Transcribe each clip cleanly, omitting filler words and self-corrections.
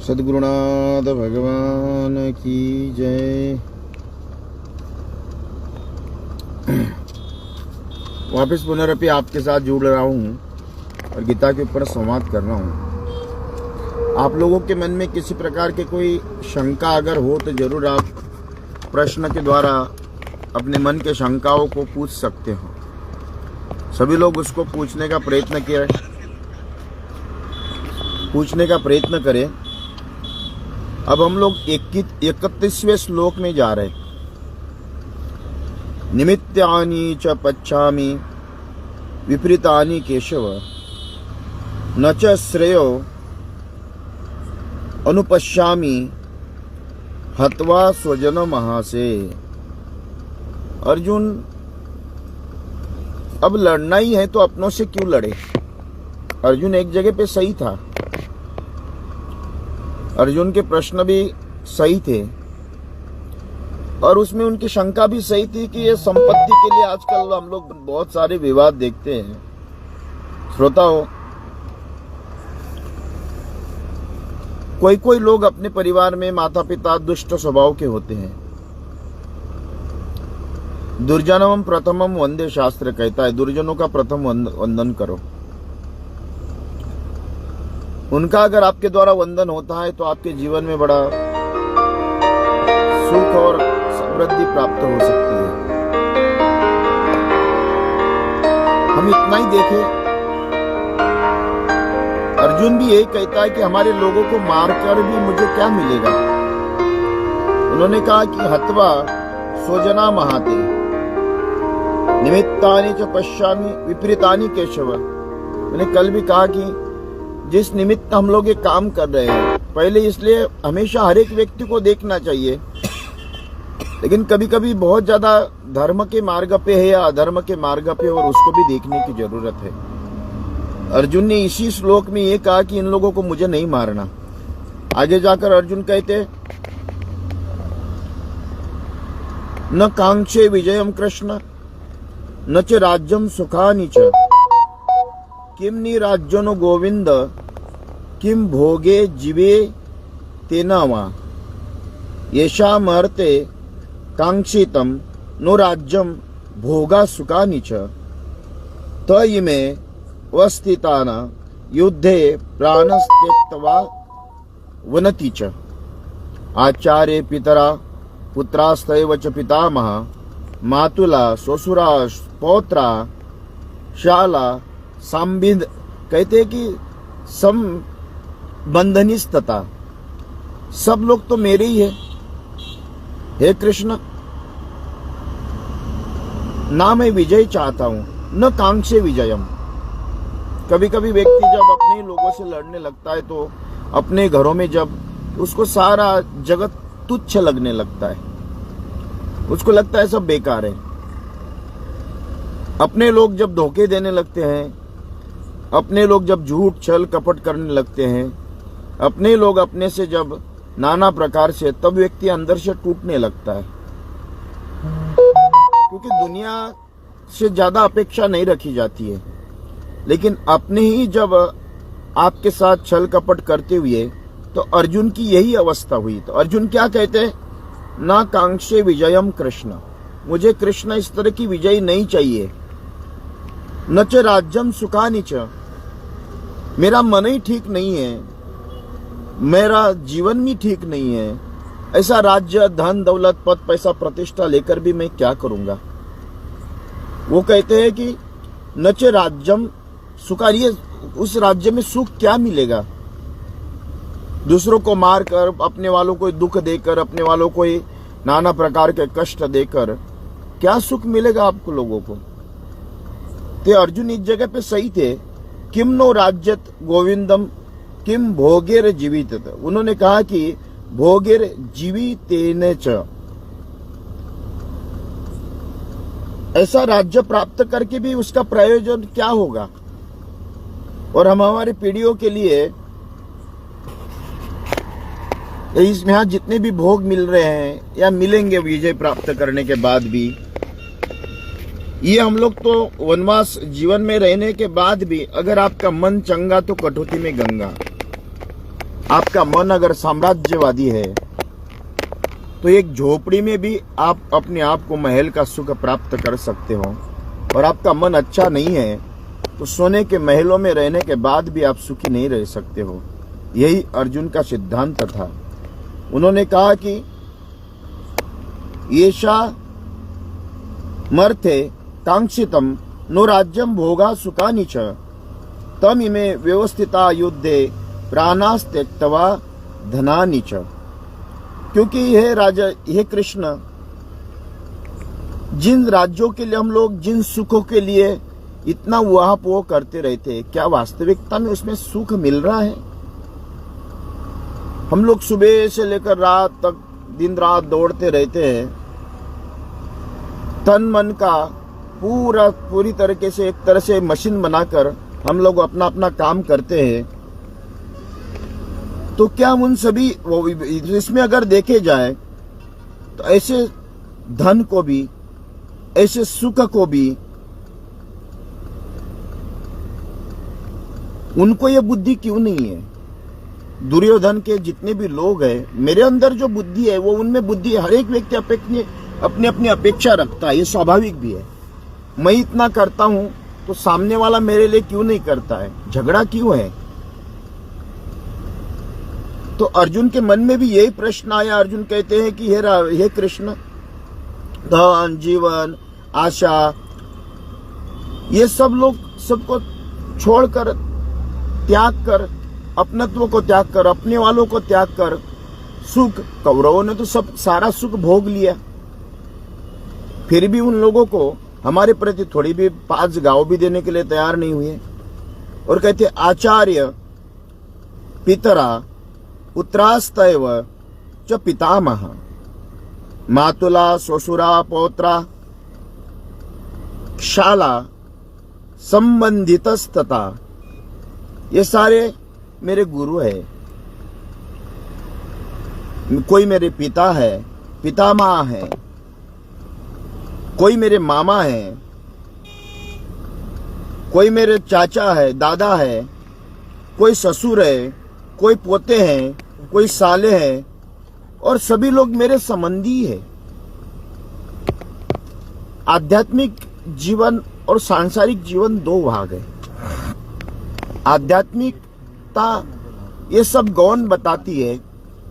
सद्गुरुनाथ भगवान की जय। वापस पुनरपि आपके साथ जुड़ रहा हूँ और गीता के ऊपर संवाद कर रहा हूँ। आप लोगों के मन में किसी प्रकार के कोई शंका अगर हो तो जरूर आप प्रश्न के द्वारा अपने मन के शंकाओं को पूछ सकते हो। सभी लोग उसको पूछने का प्रयत्न करें। अब हम लोग 31वें श्लोक में जा रहे। निमित्तानि च पच्छामि विपरीतानि केशव न च श्रेयो अनुपश्यामि हत्वा स्वजन महासे। अर्जुन, अब लड़ना ही है तो अपनों से क्यों लड़े। अर्जुन एक जगह पे सही था। अर्जुन के प्रश्न भी सही थे और उसमें उनकी शंका भी सही थी कि ये संपत्ति के लिए आजकल हम लोग बहुत सारे विवाद देखते हैं। श्रोताओं, कोई लोग अपने परिवार में माता पिता दुष्ट स्वभाव के होते हैं। दुर्जनम प्रथमम वंदे शास्त्र कहता है, दुर्जनों का प्रथम वंदन करो। उनका अगर आपके द्वारा वंदन होता है तो आपके जीवन में बड़ा सुख और समृद्धि प्राप्त हो सकती है। हम इतना ही देखें, अर्जुन भी यही कहता है कि हमारे लोगों को मारकर भी मुझे क्या मिलेगा। उन्होंने कहा कि हत्वा स्वजना महाते निमित्तानि च पश्यामि विपरीतानि केशव। मैंने कल भी कहा कि जिस निमित्त हम लोग ये काम कर रहे हैं, पहले इसलिए हमेशा हर एक व्यक्ति को देखना चाहिए, लेकिन कभी कभी बहुत ज्यादा धर्म के मार्ग पे है या अधर्म के मार्ग पे, और उसको भी देखने की जरूरत है। अर्जुन ने इसी श्लोक में ये कहा कि इन लोगों को मुझे नहीं मारना। आगे जाकर अर्जुन कहते, न कांक्षे विजयम कृष्ण न च राज्यम सुखानि च किम नि राज्यनो गोविंद किम भोगे जीवे तेना वा येषामर्थे कांक्षितम नो राज्यम भोगा सुखानि च तयिमे वस्थितान युद्धे प्राणस्त्यक्त्वा वनति च आचार्य पितरा पुत्रास्तैव च पितामह मातुला ससुरा पौत्रा शाला संबिंद। कहते हैं कि संबंधनिस्तता, सब लोग तो मेरे ही है। हे कृष्ण, ना मैं विजय चाहता हूं न कांक्षे विजयम। कभी कभी व्यक्ति जब अपने लोगों से लड़ने लगता है तो अपने घरों में जब उसको सारा जगत तुच्छ लगने लगता है, उसको लगता है सब बेकार है। अपने लोग जब धोखे देने लगते हैं, अपने लोग जब झूठ छल कपट करने लगते हैं, अपने लोग अपने से जब नाना प्रकार से, तब व्यक्ति अंदर से टूटने लगता है। क्योंकि दुनिया से ज्यादा अपेक्षा नहीं रखी जाती है, लेकिन अपने ही जब आपके साथ छल कपट करते हुए, तो अर्जुन की यही अवस्था हुई। तो अर्जुन क्या कहते हैं, ना कांक्षे विजयम कृष्ण, मुझे कृष्ण इस तरह की विजय नहीं चाहिए। न च राज्यम सुखानि च, मेरा मन ही ठीक नहीं है, मेरा जीवन भी ठीक नहीं है। ऐसा राज्य धन दौलत पद पैसा प्रतिष्ठा लेकर भी मैं क्या करूंगा। वो कहते हैं कि न च राज्यम सुखानि, उस राज्य में सुख क्या मिलेगा। दूसरों को मारकर, अपने वालों को दुख देकर, अपने वालों को नाना प्रकार के कष्ट देकर क्या सुख मिलेगा आपको लोगों को। तो अर्जुन इस जगह पे सही थे। किम नो राज्यत गोविंदम किम भोगेर जीवित। उन्होंने कहा कि भोगेर जीवितेन च, ऐसा राज्य प्राप्त करके भी उसका प्रयोजन क्या होगा। और हम हमारी पीढ़ियों के लिए इसमें यहाँ जितने भी भोग मिल रहे हैं या मिलेंगे विजय प्राप्त करने के बाद भी, ये हम लोग तो वनवास जीवन में रहने के बाद भी, अगर आपका मन चंगा तो कटौती में गंगा। आपका मन अगर साम्राज्यवादी है तो एक झोपड़ी में भी आप अपने आप को महल का सुख प्राप्त कर सकते हो, और आपका मन अच्छा नहीं है तो सोने के महलों में रहने के बाद भी आप सुखी नहीं रह सकते हो। यही अर्जुन का सिद्धांत था। उन्होंने कहा कि येषा मर्थे कांक्षितम नो राज्यम भोगा सुखानि च तम इमे व्यवस्थिता युद्धे प्राणास्त्यक्त्वा धनानि च। क्योंकि हे कृष्ण, जिन राज्यों के लिए हम लोग जिन सुखों के लिए इतना उहापोह करते रहते, क्या वास्तविकता में उसमें सुख मिल रहा है? हम लोग सुबह से लेकर रात तक दिन रात दौड़ते रहते हैं, तन मन का पूरी तरीके से एक तरह से मशीन बनाकर हम लोग अपना अपना काम करते हैं। तो क्या हम उन सभी इसमें अगर देखे जाए तो ऐसे धन को भी, ऐसे सुख को भी, उनको ये बुद्धि क्यों नहीं है? दुर्योधन के जितने भी लोग हैं, मेरे अंदर जो बुद्धि है वो उनमें बुद्धि है। हर एक व्यक्ति अपनी अपनी अपेक्षा रखता है, ये स्वाभाविक भी है। मैं इतना करता हूं तो सामने वाला मेरे लिए क्यों नहीं करता है? झगड़ा क्यों है? तो अर्जुन के मन में भी यही प्रश्न आया। अर्जुन कहते हैं कि हे कृष्ण, धन, जीवन, आशा, ये सब लोग सबको छोड़कर, त्याग कर, अपनत्व को त्याग कर, अपने वालों को त्याग कर, सुख, कौरवों ने तो सब सारा सुख भोग लिया, फिर भी उन लोगों को हमारे प्रति थोड़ी भी 5 गांव भी देने के लिए तैयार नहीं हुए। और कहते आचार्य पितरा पुत्रास्तैव च पितामह मातुला ससुरा पौत्रा शाला संबंधितस्तता। ये सारे मेरे गुरु है। कोई मेरे पिता है, पितामह है, कोई मेरे मामा है, कोई मेरे चाचा है, दादा है, कोई ससुर है, कोई पोते हैं, कोई साले हैं, और सभी लोग मेरे संबंधी है। आध्यात्मिक जीवन और सांसारिक जीवन 2 भाग है। आध्यात्मिकता ये सब गौण बताती है,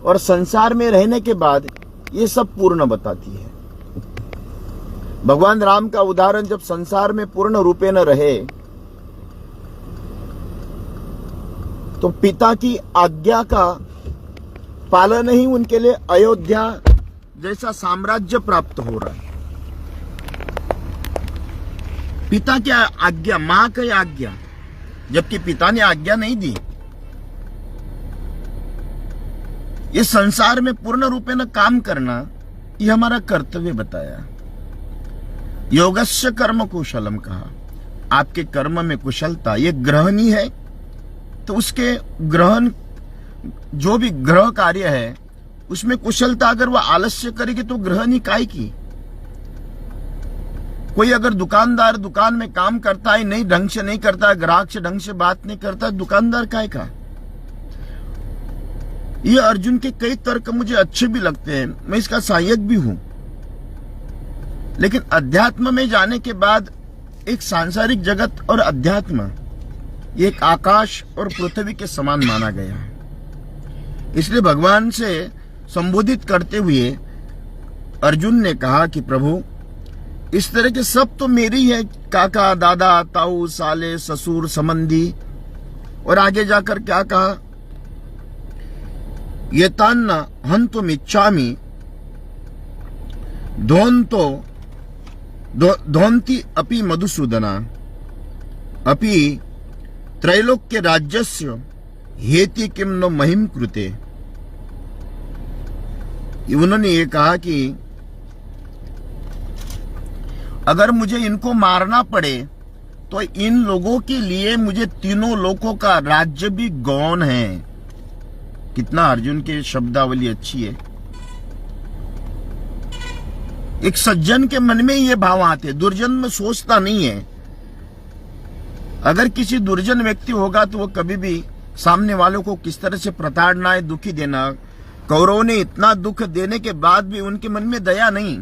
और संसार में रहने के बाद ये सब पूर्ण बताती है। भगवान राम का उदाहरण, जब संसार में पूर्ण रूपे न रहे तो पिता की आज्ञा का पालन ही उनके लिए अयोध्या जैसा साम्राज्य प्राप्त हो रहा है। पिता की आज्ञा, मां की आज्ञा, जबकि पिता ने आज्ञा नहीं दी। ये संसार में पूर्ण रूपे न काम करना, ये हमारा कर्तव्य बताया। योगस्य कर्म कुशलम कहा, आपके कर्म में कुशलता, ये ग्रहणी है तो उसके ग्रहण, जो भी ग्रह कार्य है उसमें कुशलता, अगर वह आलस्य करेगी तो ग्रहणी काय की। कोई अगर दुकानदार दुकान में काम करता है, नहीं ढंग से नहीं करता, ग्राहक से ढंग से बात नहीं करता, दुकानदार काय का। ये अर्जुन के कई तर्क मुझे अच्छे भी लगते हैं, मैं इसका सहायक भी हूं। लेकिन अध्यात्म में जाने के बाद एक सांसारिक जगत और अध्यात्म, ये एक आकाश और पृथ्वी के समान माना गया है। इसलिए भगवान से संबोधित करते हुए अर्जुन ने कहा कि प्रभु, इस तरह के सब तो मेरी है, काका, दादा, ताऊ, साले, ससुर, संबंधी। और आगे जाकर क्या कहा, ये तान्ना हंतुम इच्छामि धोन्ति अपि मधुसूदना अपि त्रैलोक्य राज्यस्य हेति किम नो महिम कृते। उन्होंने ये कहा कि अगर मुझे इनको मारना पड़े तो इन लोगों के लिए मुझे तीनों लोकों का राज्य भी गौण है। कितना अर्जुन की शब्दावली अच्छी है। एक सज्जन के मन में ये भाव आते, दुर्जन में सोचता नहीं है। अगर किसी दुर्जन व्यक्ति होगा तो वो कभी भी सामने वालों को किस तरह से प्रताड़नाएं, दुखी देना। कौरवों ने इतना दुख देने के बाद भी उनके मन में दया नहीं,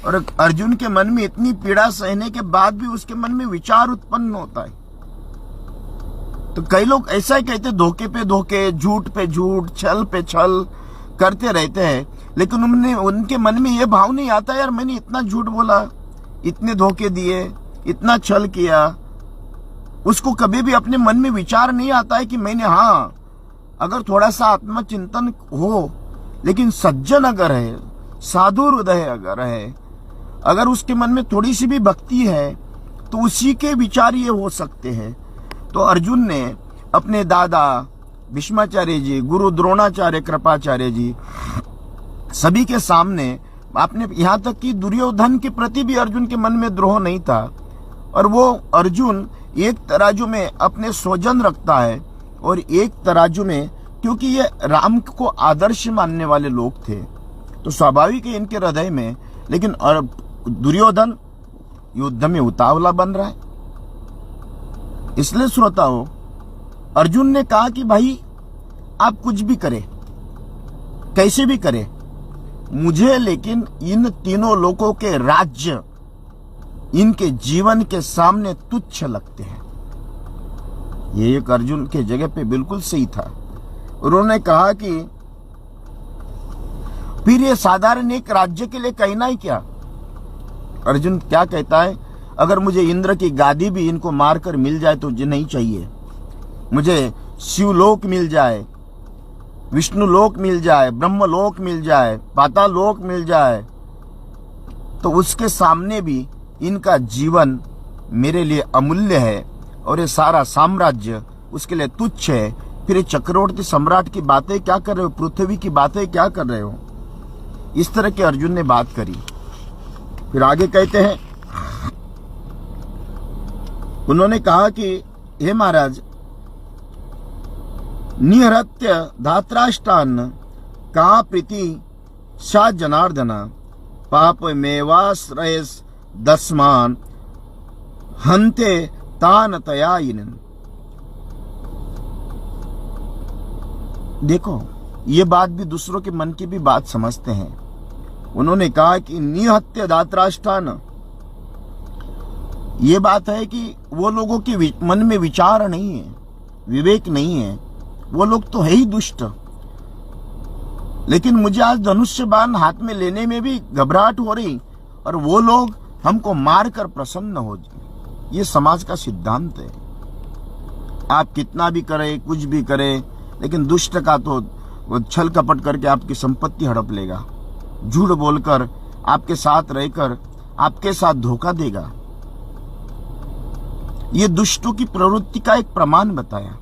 और अर्जुन के मन में इतनी पीड़ा सहने के बाद भी उसके मन में विचार उत्पन्न होता है। तो कई लोग ऐसा ही कहते, धोखे पे धोखे, झूठ पे झूठ, छल पे छल करते रहते हैं, लेकिन उनके मन में यह भाव नहीं आता, यार मैंने इतना झूठ बोला, इतने धोखे दिए, इतना छल किया। उसको कभी भी अपने मन में विचार नहीं आता है कि मैंने, हाँ अगर थोड़ा सा आत्मचिंतन हो, लेकिन सज्जन अगर है, साधु हृदय अगर है, अगर उसके मन में थोड़ी सी भी भक्ति है, तो उसी के विचार ये हो सकते हैं। तो अर्जुन ने अपने दादा भीष्माचार्य जी, गुरु द्रोणाचार्य, कृपाचार्य जी, सभी के सामने आपने, यहाँ तक कि दुर्योधन के प्रति भी अर्जुन के मन में द्रोह नहीं था। और वो अर्जुन एक तराजू में अपने स्वजन रखता है और एक तराजू में, क्योंकि ये राम को आदर्श मानने वाले लोग थे, तो स्वाभाविक है इनके हृदय में। लेकिन दुर्योधन युद्ध में उतावला बन रहा है। इसलिए श्रोताओं, अर्जुन ने कहा कि भाई आप कुछ भी करें, कैसे भी करें, मुझे लेकिन इन तीनों लोगों के राज्य इनके जीवन के सामने तुच्छ लगते हैं। ये एक अर्जुन के जगह पे बिल्कुल सही था। उन्होंने कहा कि फिर ये साधारण एक राज्य के लिए कहना ही क्या। अर्जुन क्या कहता है, अगर मुझे इंद्र की गादी भी इनको मारकर मिल जाए तो मुझे नहीं चाहिए, मुझे शिवलोक मिल जाए, विष्णु लोक मिल जाए, ब्रह्म लोक मिल जाए, पाताल लोक मिल जाए, तो उसके सामने भी इनका जीवन मेरे लिए अमूल्य है और ये सारा साम्राज्य उसके लिए तुच्छ है। फिर ये चक्रवर्ती सम्राट की बातें क्या कर रहे हो, पृथ्वी की बातें क्या कर रहे हो। इस तरह के अर्जुन ने बात करी। फिर आगे कहते हैं, उन्होंने कहा कि हे महाराज, निहृत्य धात्राष्टान का प्रीति सा जनार्दना पाप मेवाश्रयस दस्मान हंते तान तयायिन। देखो, ये बात भी दूसरों के मन की भी बात समझते हैं। उन्होंने कहा कि निहत्य दात्राष्टान, ये बात है कि वो लोगों के मन में विचार नहीं है, विवेक नहीं है, वो लोग तो है ही दुष्ट। लेकिन मुझे आज धनुष्य बाण हाथ में लेने में भी घबराहट हो रही, और वो लोग हमको मारकर प्रसन्न हो जाए। ये समाज का सिद्धांत है। आप कितना भी करें, कुछ भी करें, लेकिन दुष्ट का तो वो छल कपट करके आपकी संपत्ति हड़प लेगा, झूठ बोलकर आपके साथ रहकर आपके साथ धोखा देगा। ये दुष्टों की प्रवृत्ति का एक प्रमाण बताया।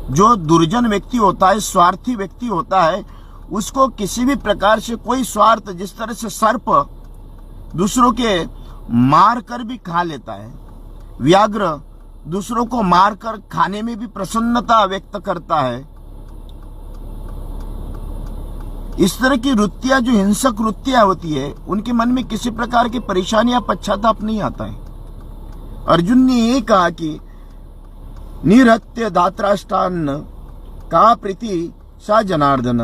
जो दुर्जन व्यक्ति होता है, स्वार्थी व्यक्ति होता है, उसको किसी भी प्रकार से कोई स्वार्थ, जिस तरह से सर्प दूसरों के मार कर भी खा लेता है, व्याघ्र दूसरों को मारकर खाने में भी प्रसन्नता व्यक्त करता है, इस तरह की वृत्तियां, जो हिंसक वृत्तियां होती है, उनके मन में किसी प्रकार की परेशानी या पश्चाताप नहीं आता है। अर्जुन ने ये कहा कि निहृत्य धात्राष्टान का प्रीति सा जनार्दन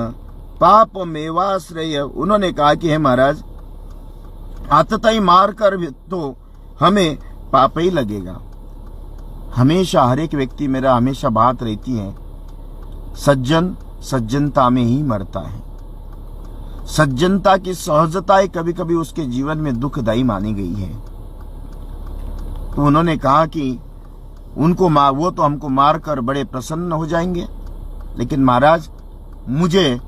पाप मेवाश्रय। उन्होंने कहा कि हे महाराज, आतताई मार कर तो हमें पाप ही लगेगा। हमेशा हर एक व्यक्ति, मेरा हमेशा बात रहती है, सज्जन सज्जनता में ही मरता है। सज्जनता की सहजताएं कभी कभी उसके जीवन में दुखदायी मानी गई है। तो उन्होंने कहा कि उनको वो तो हमको मारकर बड़े प्रसन्न हो जाएंगे, लेकिन महाराज मुझे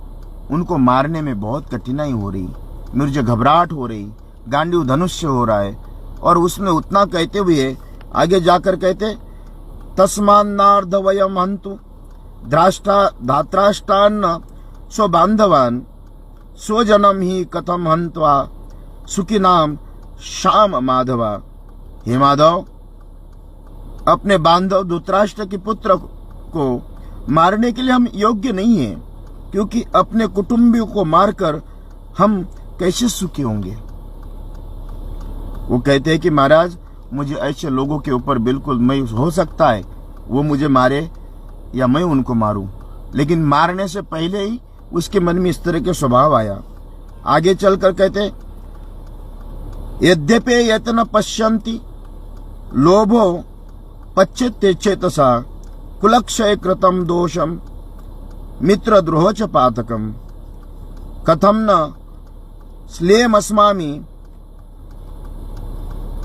उनको मारने में बहुत कठिनाई हो रही, मुझे घबराहट हो रही, गांडीव धनुष्य हो रहा है। और उसमें उतना कहते हुए आगे जाकर कहते, तस्मान्नार्ध वयम हंतु धात्राष्टान्न स्वबांधवान स्वजनम ही कथम हंत्वा सुखिनाम श्याम माधवा। हे माधव, अपने बांधव धृतराष्ट्र के पुत्र को मारने के लिए हम योग्य नहीं हैं, क्योंकि अपने कुटुंबियों को मारकर हम कैसे सुखी होंगे। वो कहते हैं कि महाराज, मुझे ऐसे लोगों के ऊपर बिल्कुल मैं हो सकता है वो मुझे मारे या मैं उनको मारूं। लेकिन मारने से पहले ही उसके मन में इस तरह के स्वभाव आया। आगे चलकर कहते, यद्यपि यत्न पश्यन्ति लोभो पच्यते चेतसा कुलक्षय कृतम दोषम मित्रद्रोह च पातकम कथम न श्लेयमस्मामि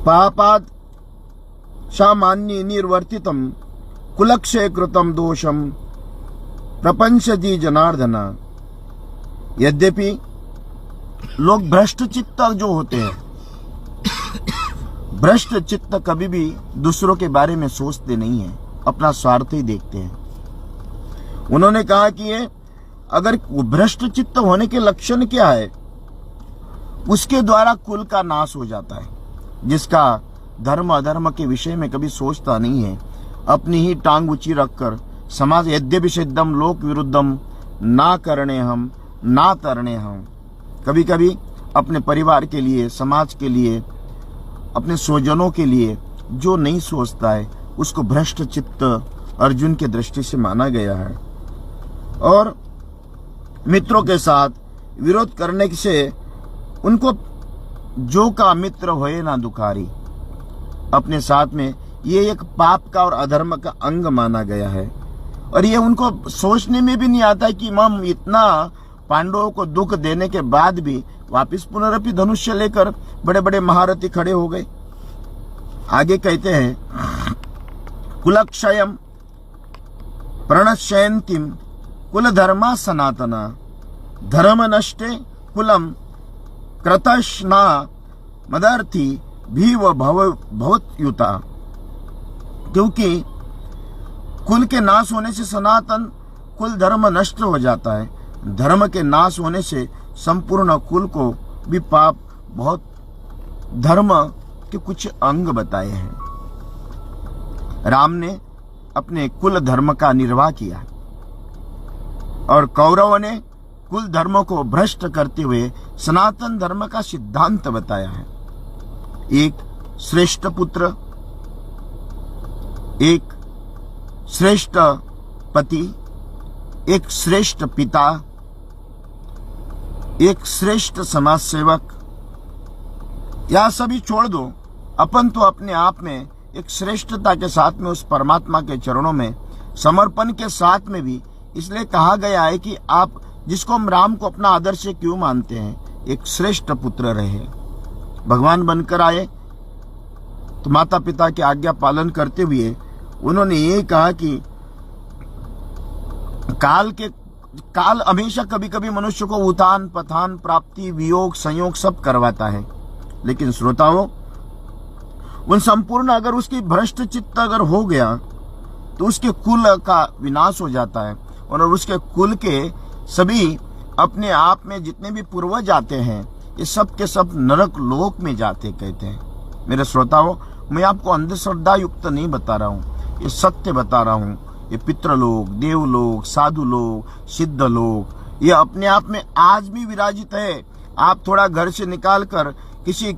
पापाद सामान्य निर्वर्तितम कुलक्षय कृतम दोषम प्रपंचति जनार्दन। यद्यपि लोग भ्रष्ट चित्त जो होते हैं, भ्रष्ट चित्त कभी भी दूसरों के बारे में सोचते नहीं है, अपना स्वार्थ ही देखते हैं। उन्होंने कहा कि ये अगर भ्रष्ट चित्त होने के लक्षण क्या है, उसके द्वारा कुल का नाश हो जाता है। जिसका धर्म अधर्म के विषय में कभी सोचता नहीं है, अपनी ही टांग ऊंची रखकर समाज यद्यपि सिद्धम लोक विरुद्धम ना करने हम ना तरने हम, कभी कभी अपने परिवार के लिए, समाज के लिए, अपने स्वजनों के लिए जो नहीं सोचता है उसको भ्रष्ट चित्त अर्जुन की दृष्टि से माना गया है। और मित्रों के साथ विरोध करने से उनको जो का मित्र होए ना दुखारी, अपने साथ में ये एक पाप का और अधर्म का अंग माना गया है। और ये उनको सोचने में भी नहीं आता कि हम इतना पांडवों को दुख देने के बाद भी वापिस पुनरपि धनुष्य लेकर बड़े बड़े महारथी खड़े हो गए। आगे कहते हैं, कुलक्षयम प्रणश्यन्तिम कुल धर्मा सनातना धर्म नष्टे कुलम क्रतश्ना मदर्थी भीव भवत्युता। क्योंकि कुल के नाश होने से सनातन कुल धर्म नष्ट हो जाता है, धर्म के नाश होने से संपूर्ण कुल को भी पाप बहुत धर्म के कुछ अंग बताए हैं। राम ने अपने कुल धर्म का निर्वाह किया और कौरवों ने कुल धर्म को भ्रष्ट करते हुए सनातन धर्म का सिद्धांत बताया है। एक श्रेष्ठ पुत्र, एक श्रेष्ठ पति, एक श्रेष्ठ पिता, एक श्रेष्ठ समाज सेवक, या सभी छोड़ दो, अपन तो अपने आप में एक श्रेष्ठता के साथ में उस परमात्मा के चरणों में समर्पण के साथ में भी इसलिए कहा गया है कि आप जिसको हम राम को अपना आदर्श क्यों मानते हैं, एक श्रेष्ठ पुत्र रहे। भगवान बनकर आए तो माता पिता की आज्ञा पालन करते हुए उन्होंने ये कहा कि काल हमेशा कभी कभी मनुष्य को उतान पतान, प्राप्ति, वियोग, संयोग सब करवाता है। लेकिन श्रोताओं, उन संपूर्ण अगर उसकी भ्रष्ट चित्त अगर हो गया तो उसके कुल का विनाश हो जाता है और उसके कुल के सभी अपने आप में जितने भी पूर्वज आते हैं ये सब के सब नरक लोक में जाते कहते हैं। मेरे श्रोताओं, मैं आपको अंधश्रद्धा युक्त नहीं बता रहा हूँ, ये सत्य बता रहा हूँ। ये पितृलोक, देवलोक, साधु लोक, सिद्ध लोक ये अपने आप में आज भी विराजित है। आप थोड़ा घर से निकाल कर किसी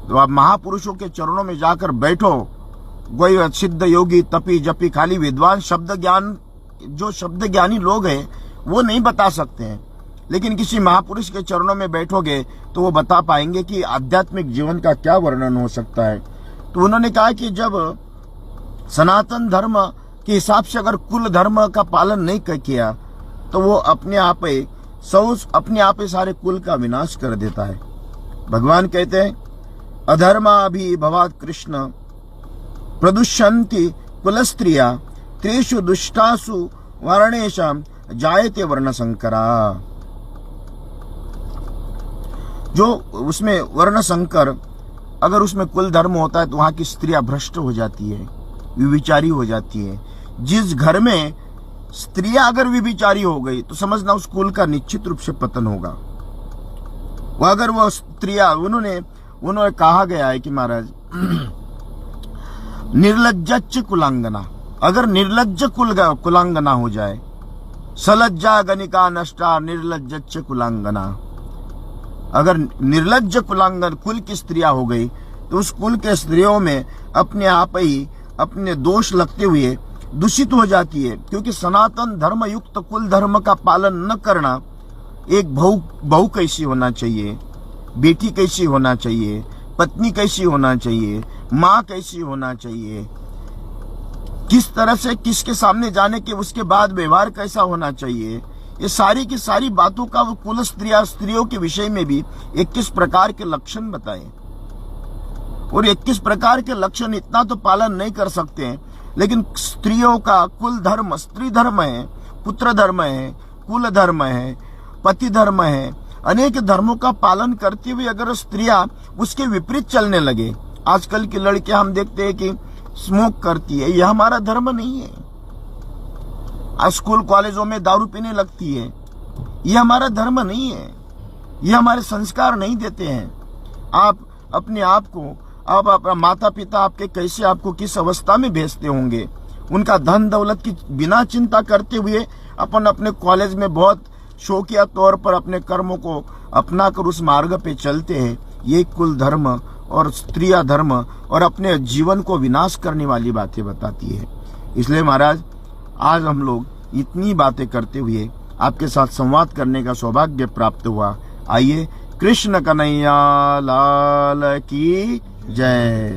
महापुरुषों के चरणों में जाकर बैठो, कोई सिद्ध योगी तपी जपी खाली विद्वान शब्द ज्ञान, जो शब्द ज्ञानी लोग हैं वो नहीं बता सकते हैं, लेकिन किसी महापुरुष के चरणों में बैठोगे तो वो बता पाएंगे कि आध्यात्मिक जीवन का क्या वर्णन हो सकता है। तो उन्होंने कहा कि जब सनातन धर्म के हिसाब से अगर कुल धर्म का पालन नहीं किया तो वो अपने आप ही सारे कुल का विनाश कर देता है। भगवान कहते हैं, अधर्मा भी भवात कृष्ण प्रदुष्यन्ति कुलस्त्रिया त्रिषु दुष्टासु वर्णेषाम जायते वर्ण संकरा। जो उसमें वर्ण संकर, अगर उसमें कुल धर्म होता है तो वहां की स्त्रियां भ्रष्ट हो जाती है, विविचारी हो जाती है। जिस घर में स्त्रियां अगर विविचारी हो गई तो समझना उस कुल का निश्चित रूप से पतन होगा। अगर वो स्त्रियां, उन्होंने कहा गया है कि महाराज निर्लज्ज कुलांगना, अगर निर्लज्ज कुलांगना हो जाए, सलज्जा गनिका नष्टा निर्लज्ज कुलांगना, अगर निर्लज्ज कुलांगन कुल की स्त्रियां हो गई तो उस कुल के स्त्रियों में अपने आप ही अपने दोष लगते हुए दूषित हो जाती है, क्योंकि सनातन धर्म युक्त कुल धर्म का पालन न करना, एक बहू कैसी होना चाहिए, बेटी कैसी होना चाहिए, पत्नी कैसी होना चाहिए, माँ कैसी होना चाहिए, किस तरह से किसके सामने जाने के उसके बाद व्यवहार कैसा होना चाहिए, ये सारी की सारी बातों का वो कुल स्त्रियों के विषय में भी 21 प्रकार के लक्षण बताए। और 21 प्रकार के लक्षण इतना तो पालन नहीं कर सकते हैं, लेकिन स्त्रियों का कुल धर्म स्त्री धर्म है, पुत्र धर्म है, कुल धर्म है, पति धर्म है, अनेक धर्मों का पालन करते हुए अगर स्त्रियां उसके विपरीत चलने लगे, आजकल की लड़कियां हम देखते हैं कि स्मोक करती है, यह हमारा धर्म नहीं है। आज स्कूल कॉलेजों में दारू पीने लगती है, यह हमारा धर्म नहीं है, यह हमारे संस्कार नहीं देते हैं। आप अपने आप को, आप अपना माता पिता आपके कैसे आपको किस अवस्था में भेजते होंगे, उनका धन दौलत की बिना चिंता करते हुए अपन अपने कॉलेज में बहुत शौकिया तौर पर अपने कर्मों को अपना कर उस मार्ग पे चलते हैं। ये कुल धर्म और स्त्रिया धर्म और अपने जीवन को विनाश करने वाली बातें बताती है। इसलिए महाराज, आज हम लोग इतनी बातें करते हुए आपके साथ संवाद करने का सौभाग्य प्राप्त हुआ। आइए, कृष्ण कन्हैया लाल की जय।